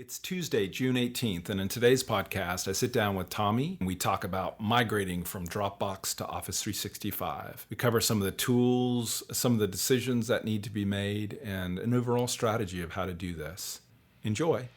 It's Tuesday, June 18th, and in today's podcast, I sit down with Tommy and we talk about migrating from Dropbox to Office 365. We cover some of the tools, some of the decisions that need to be made, and an overall strategy of how to do this. Enjoy.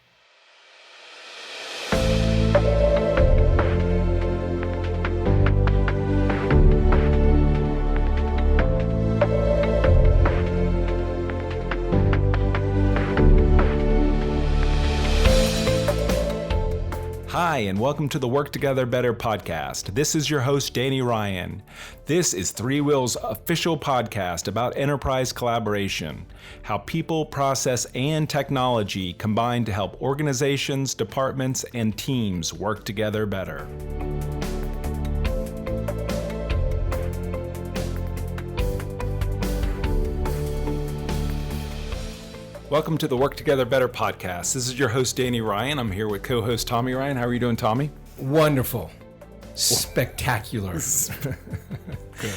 Hi, and welcome to the Work Together Better podcast. This is your host, Danny Ryan. This is ThreeWill's official podcast about enterprise collaboration, how people, process, and technology combine to help organizations, departments, and teams work together better. Welcome to the Work Together Better podcast. This is your host, Danny Ryan. I'm here with co-host Tommy Ryan. How are you doing, Tommy? Wonderful. Spectacular. Good.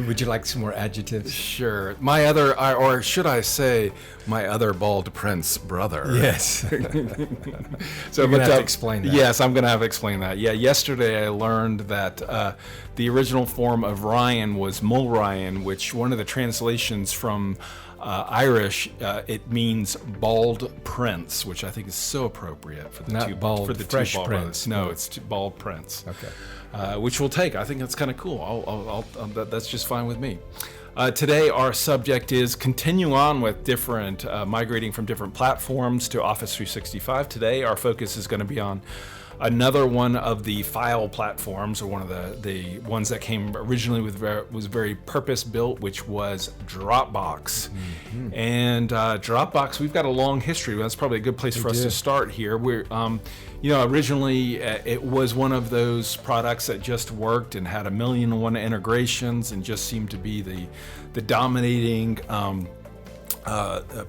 Would you like some more adjectives? Sure. My other, or should I say, my other bald prince brother. Yes. So you're going to have to explain that. Yes, I'm going to have to explain that. Yeah, yesterday I learned that the original form of Ryan was Mul Ryan, which one of the translations from Irish, it means bald prince, which I think is so appropriate for the Not two bald, for the fresh two bald prince. brothers. No, it's bald prince. Okay. Which we'll take. I think that's kind of cool. That's just fine with me. Today, our subject is continue on with different migrating from different platforms to Office 365. Today, our focus is going to be on another one of the file platforms, or one of the ones that came originally was very purpose built, which was Dropbox. Mm-hmm. And Dropbox, we've got a long history. That's probably a good place for us to start here. We're originally it was one of those products that just worked and had 1,000,001 integrations and just seemed to be the dominating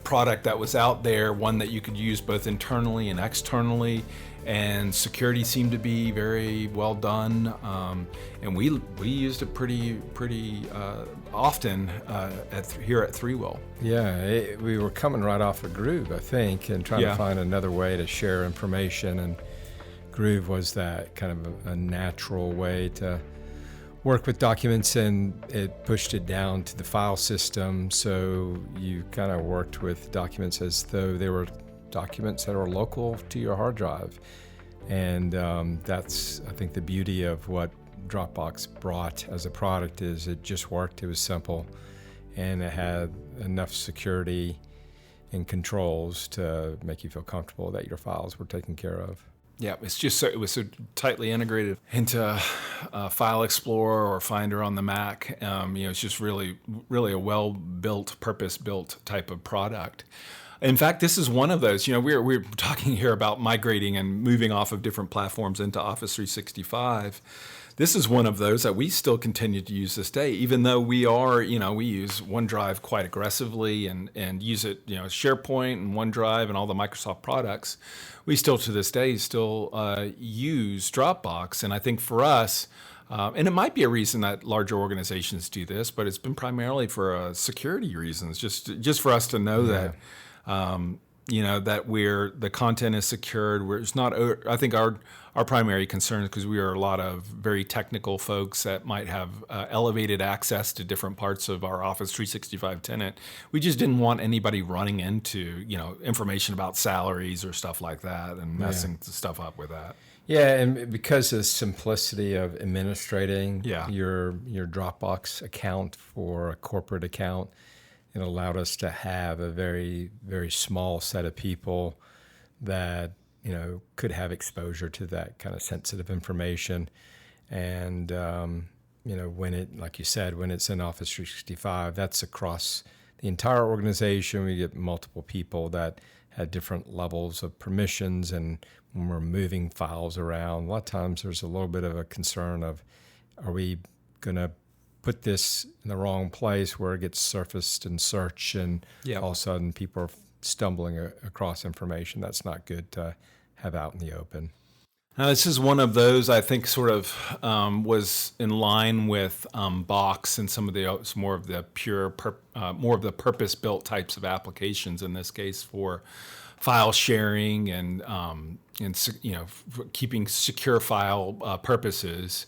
product that was out there, one that you could use both internally and externally. And security seemed to be very well done, and we used it pretty often here at ThreeWill. Yeah, we were coming right off of Groove, I think, and trying to find another way to share information, and Groove was that kind of a natural way to work with documents, and it pushed it down to the file system, so you kind of worked with documents as though they were documents that are local to your hard drive. And that's, I think, the beauty of what Dropbox brought as a product is it just worked, it was simple, and it had enough security and controls to make you feel comfortable that your files were taken care of. Yeah, it was so tightly integrated into File Explorer or Finder on the Mac. It's just really a well-built, purpose-built type of product. In fact, this is one of those. We're talking here about migrating and moving off of different platforms into Office 365. This is one of those that we still continue to use this day, even though we use OneDrive quite aggressively and use it, SharePoint and OneDrive and all the Microsoft products. We still, to this day, use Dropbox. And I think for us, and it might be a reason that larger organizations do this, but it's been primarily for security reasons, just for us to know that. That the content is secured. It's not. I think our primary concern is because we are a lot of very technical folks that might have elevated access to different parts of our Office 365 tenant. We just didn't want anybody running into information about salaries or stuff like that and messing stuff up with that. Yeah, and because of the simplicity of administrating your Dropbox account for a corporate account, it allowed us to have a very, very small set of people that, could have exposure to that kind of sensitive information. And, when it, like you said, when it's in Office 365, that's across the entire organization. We get multiple people that had different levels of permissions, and when we're moving files around, a lot of times there's a little bit of a concern of, are we going to put this in the wrong place where it gets surfaced in search, and all of a sudden people are stumbling across information that's not good to have out in the open. Now, this is one of those I think sort of was in line with Box and some of the more of the purpose-built types of applications. In this case, for file sharing and keeping secure file purposes.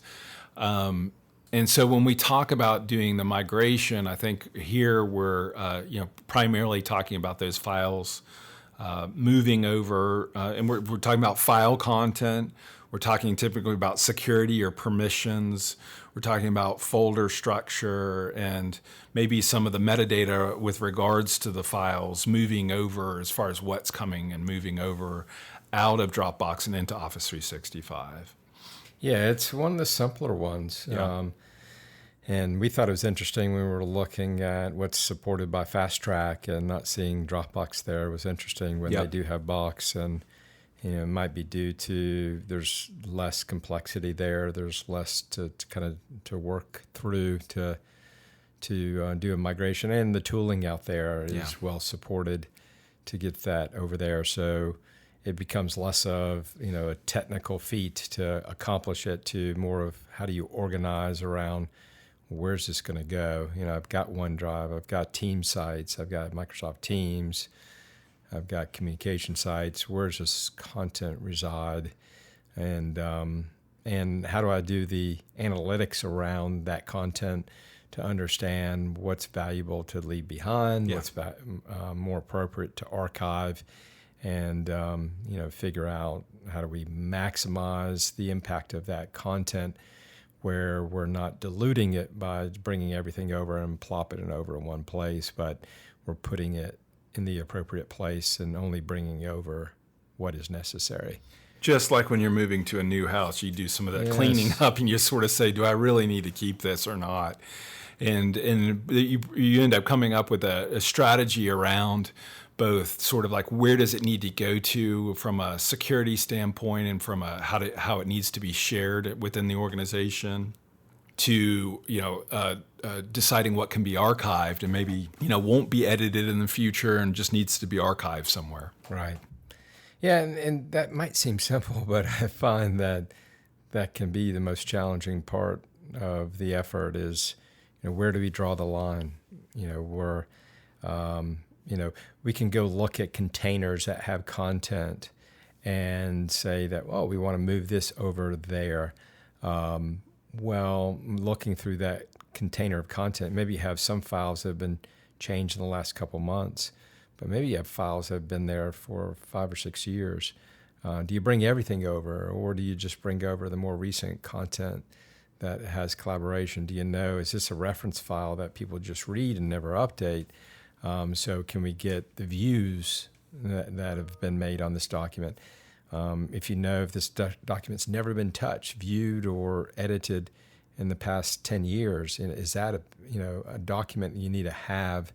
And so when we talk about doing the migration, I think here we're primarily talking about those files moving over, and we're talking about file content. We're talking typically about security or permissions. We're talking about folder structure and maybe some of the metadata with regards to the files moving over as far as what's coming and moving over out of Dropbox and into Office 365. Yeah, it's one of the simpler ones. Yeah. And we thought it was interesting when we were looking at what's supported by Fast Track and not seeing Dropbox there. It was interesting when they do have Box, and it might be due to there's less complexity there. There's less to work through to do a migration, and the tooling out there is well supported to get that over there. So it becomes less of a technical feat to accomplish it, to more of how do you organize around where's this going to go. I've got OneDrive, I've got team sites, I've got Microsoft Teams, I've got communication sites. Where's this content reside, and how do I do the analytics around that content to understand what's valuable to leave behind, what's more appropriate to archive, and figure out how do we maximize the impact of that content where we're not diluting it by bringing everything over and plopping it over in one place, but we're putting it in the appropriate place and only bringing over what is necessary. Just like when you're moving to a new house, you do some of that cleaning up and you sort of say, do I really need to keep this or not? And you end up coming up with a strategy around both sort of like where does it need to go to from a security standpoint and from a how it needs to be shared within the organization, to deciding what can be archived and maybe won't be edited in the future and just needs to be archived somewhere. Right. Yeah, and that might seem simple, but I find that can be the most challenging part of the effort is where do we draw the line? Where we can go look at containers that have content and say that, we want to move this over there. Looking through that container of content, maybe you have some files that have been changed in the last couple months, but maybe you have files that have been there for 5 or 6 years. Do you bring everything over, or do you just bring over the more recent content that has collaboration? Do you know, is this a reference file that people just read and never update? So can we get the views that have been made on this document? If this document's never been touched, viewed, or edited in the past 10 years, is that a document you need to have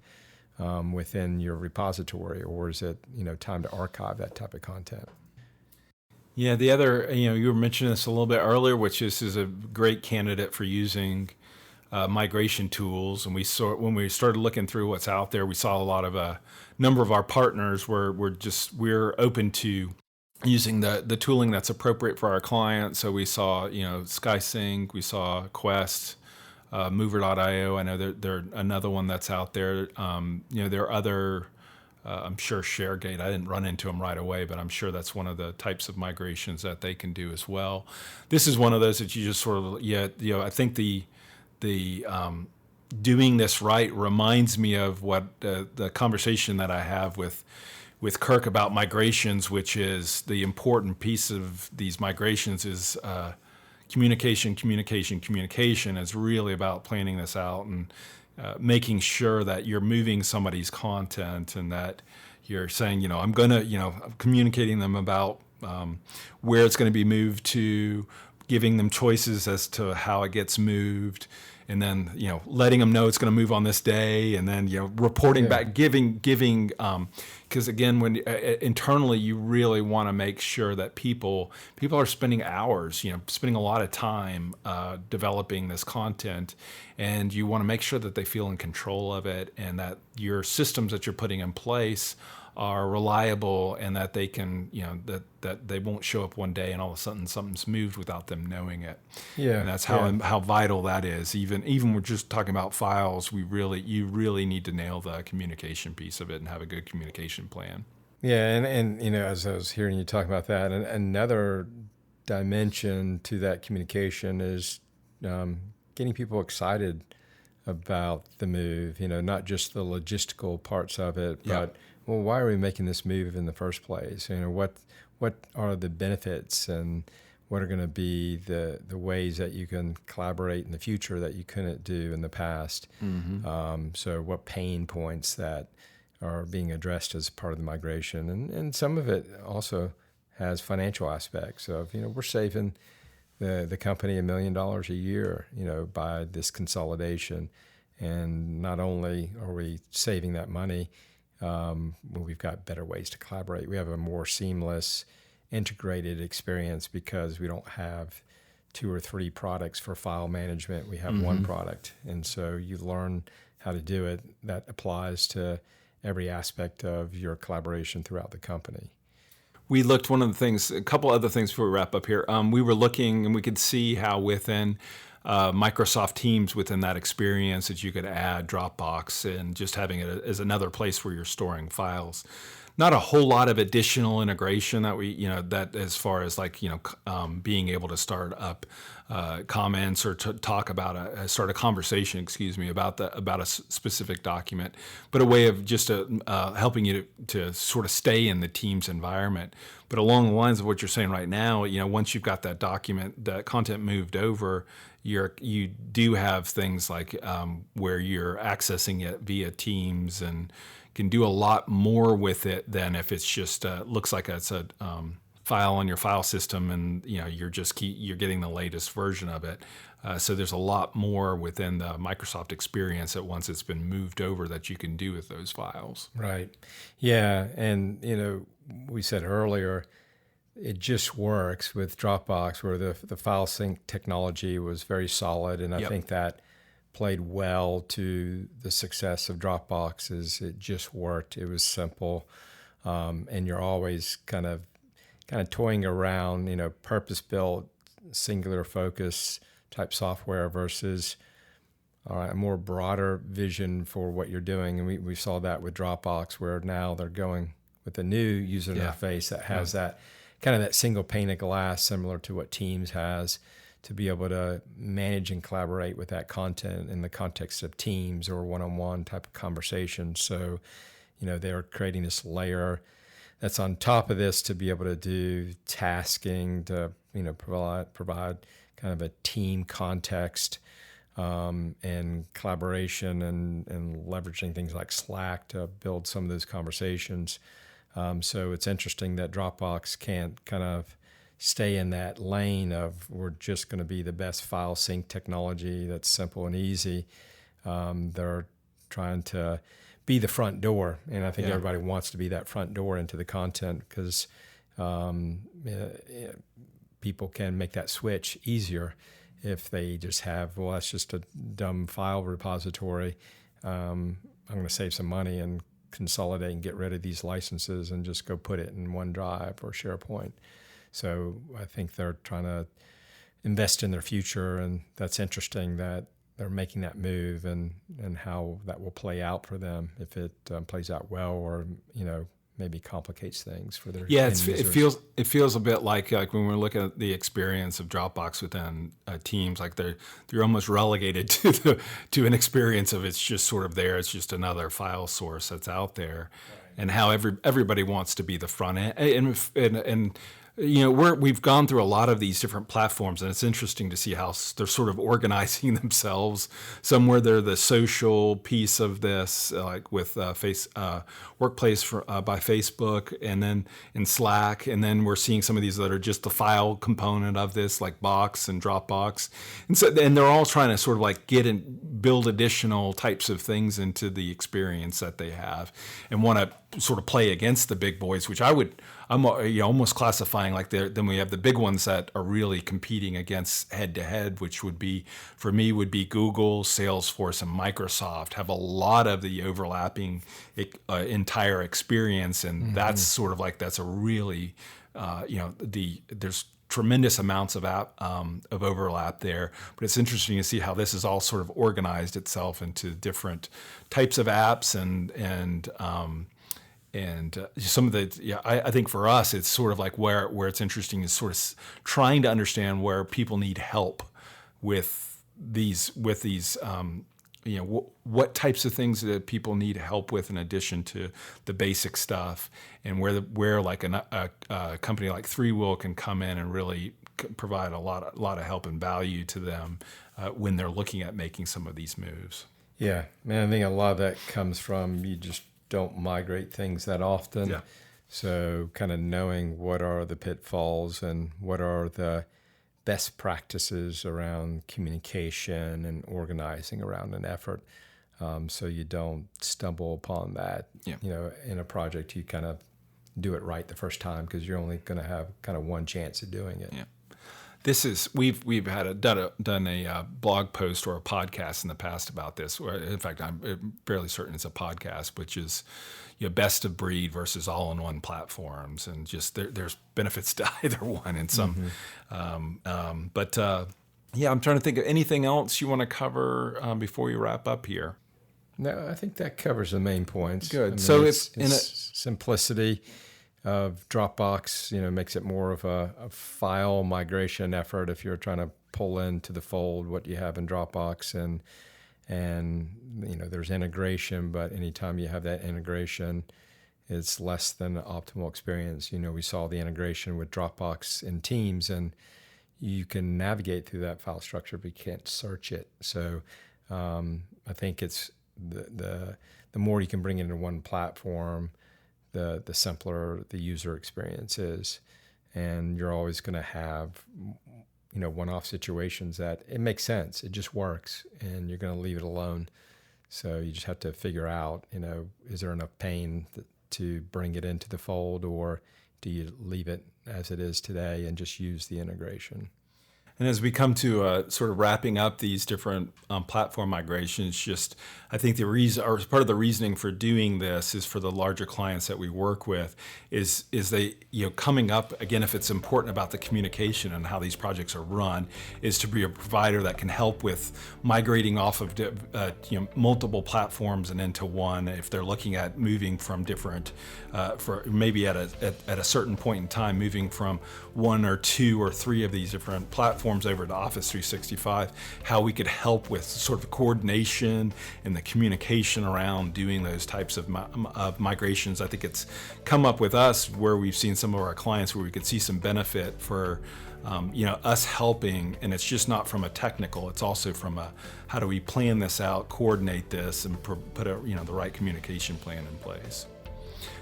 within your repository, or is it time to archive that type of content? Yeah, the other, you were mentioning this a little bit earlier, which is a great candidate for using migration tools. And when we started looking through what's out there, we saw a lot of a number of our partners we're open to using the tooling that's appropriate for our clients. So we saw SkySync, we saw Quest, Mover.io. I know they're another one that's out there. There are other. I'm sure ShareGate. I didn't run into them right away, but I'm sure that's one of the types of migrations that they can do as well. This is one of those that you just sort of I think the doing this right reminds me of what the conversation that I have with Kirk about migrations, which is the important piece of these migrations is communication. Is really about planning this out and making sure that you're moving somebody's content and that you're saying, I'm communicating them about where it's going to be moved to, giving them choices as to how it gets moved, and then letting them know it's going to move on this day, and then reporting back, giving because again, when internally you really want to make sure that people are spending hours, spending a lot of time developing this content, and you want to make sure that they feel in control of it, and that your systems that you're putting in place are reliable, and that they can, that they won't show up one day and all of a sudden something's moved without them knowing it. Yeah, and that's how vital that is. Even we're just talking about files, you really need to nail the communication piece of it and have a good communication plan. Yeah, and as I was hearing you talk about that, and another dimension to that communication is getting people excited about the move. Not just the logistical parts of it, but well, why are we making this move in the first place? What are the benefits, and what are going to be the ways that you can collaborate in the future that you couldn't do in the past? Mm-hmm. So what pain points that are being addressed as part of the migration, and some of it also has financial aspects of we're saving the company $1 million a year by this consolidation, and not only are we saving that money, we've got better ways to collaborate. We have a more seamless, integrated experience because we don't have 2 or 3 products for file management. We have one product, and so you learn how to do it. That applies to every aspect of your collaboration throughout the company. We looked, a couple other things before we wrap up here. We were looking and we could see how within Microsoft Teams, within that experience, that you could add Dropbox and just having it as another place where you're storing files. Not a whole lot of additional integration that as far as being able to start up comments or to talk about start a conversation, about a specific document, but a way of just helping you to sort of stay in the Teams environment. But along the lines of what you're saying right now, once you've got that document, that content moved over, you do have things like where you're accessing it via Teams and can do a lot more with it than if it's just looks like it's a file on your file system, and you're getting the latest version of it. So there's a lot more within the Microsoft experience that once it's been moved over that you can do with those files. Right. Yeah, and we said earlier, it just works with Dropbox, where the file sync technology was very solid, and I think that played well to the success of Dropbox. Is it just worked. It was simple, and you're always kind of toying around, purpose-built, singular focus type software versus a more broader vision for what you're doing. And we saw that with Dropbox, where now they're going with a new user interface that has that kind of that single pane of glass, similar to what Teams has, to be able to manage and collaborate with that content in the context of Teams or one-on-one type of conversation. So, they're creating this layer that's on top of this to be able to do tasking, to provide kind of a team context and collaboration and leveraging things like Slack to build some of those conversations. So it's interesting that Dropbox can't kind of stay in that lane of we're just going to be the best file sync technology that's simple and easy. They're trying to be the front door, and I think everybody wants to be that front door into the content because people can make that switch easier if they just have, well, that's just a dumb file repository. I'm going to save some money and consolidate and get rid of these licenses and just go put it in OneDrive or SharePoint. So I think they're trying to invest in their future, and that's interesting that they're making that move and how that will play out for them, if it plays out well or maybe complicates things for their end users. It feels a bit like when we're looking at the experience of Dropbox within Teams, like they're almost relegated to an experience of it's just sort of there. It's just another file source that's out there, and how everybody wants to be the front end and we've gone through a lot of these different platforms, and it's interesting to see how they're sort of organizing themselves. Somewhere they're the social piece of this, like with Workplace by Facebook, and then in Slack, and then we're seeing some of these that are just the file component of this, like Box and Dropbox, and they're all trying to sort of like build additional types of things into the experience that they have, and want to sort of play against the big boys, which I'm almost classifying like then we have the big ones that are really competing against head to head, which would be Google, Salesforce, and Microsoft have a lot of the overlapping entire experience, and that's sort of like that's a really there's tremendous amounts of overlap there, but it's interesting to see how this has all sort of organized itself into different types of apps and some of the, I think for us, it's sort of like where it's interesting is sort of trying to understand where people need help with these, what types of things that people need help with in addition to the basic stuff, and where like a company like ThreeWill can come in and really provide a lot of help and value to them when they're looking at making some of these moves. Yeah, man, I think a lot of that comes from you just don't migrate things that often. Yeah. So kind of knowing what are the pitfalls and what are the best practices around communication and organizing around an effort, so you don't stumble upon that. Yeah. In a project, you kind of do it right the first time because you're only going to have kind of one chance at doing it. Yeah. This is we've done a blog post or a podcast in the past about this. In fact, I'm fairly certain it's a podcast, which is best of breed versus all-in-one platforms, and just there's benefits to either one in some. Mm-hmm. I'm trying to think of anything else you want to cover before we wrap up here. No, I think that covers the main points. Good. I mean, So it's simplicity of Dropbox, makes it more of a file migration effort if you're trying to pull into the fold what you have in Dropbox, and there's integration, but anytime you have that integration, it's less than an optimal experience. We saw the integration with Dropbox in Teams, and you can navigate through that file structure, but you can't search it. So I think it's the more you can bring it into one platform, the simpler the user experience is. And you're always going to have, one-off situations that it makes sense, it just works, and you're going to leave it alone. So you just have to figure out, is there enough pain to bring it into the fold, or do you leave it as it is today and just use the integration? And as we come to sort of wrapping up these different platform migrations, I think the reason, or part of the reasoning for doing this, is for the larger clients that we work with, is they, coming up, again, if it's important about the communication and how these projects are run, is to be a provider that can help with migrating off of multiple platforms and into one. If they're looking at moving from different, for maybe at a certain point in time, moving from one or two or three of these different platforms over to Office 365, how we could help with sort of coordination and the communication around doing those types of migrations. I think it's come up with us where we've seen some of our clients where we could see some benefit for us helping, and it's just not from a technical, it's also from a how do we plan this out, coordinate this, and put the right communication plan in place.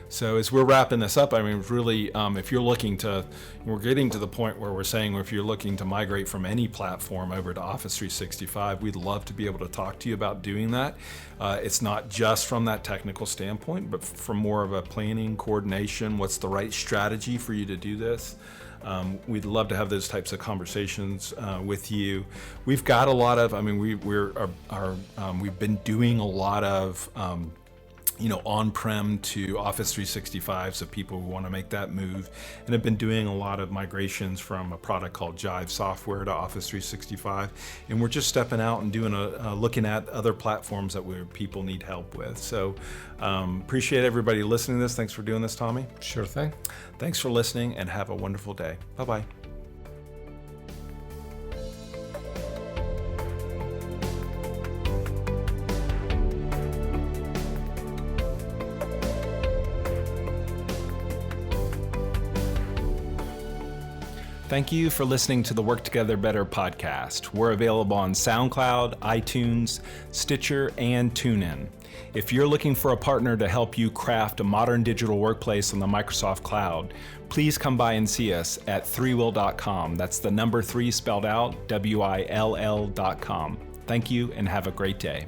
So as we're wrapping this up, really, if you're looking to, we're getting to the point where we're saying if you're looking to migrate from any platform over to Office 365, we'd love to be able to talk to you about doing that. It's not just from that technical standpoint, but from more of a planning, coordination, what's the right strategy for you to do this. We'd love to have those types of conversations with you. We've got a lot of, we've been doing a lot of on-prem to Office 365, so people who want to make that move, and have been doing a lot of migrations from a product called Jive Software to Office 365, and we're just stepping out and doing looking at other platforms that people need help with. So appreciate everybody listening to this. Thanks for doing this, Tommy. Sure thing. Thanks for listening, and have a wonderful day. Bye-bye. Thank you for listening to the Work Together Better podcast. We're available on SoundCloud, iTunes, Stitcher, and TuneIn. If you're looking for a partner to help you craft a modern digital workplace on the Microsoft Cloud, please come by and see us at ThreeWill.com. That's the number 3 spelled out, WILL.com. Thank you, and have a great day.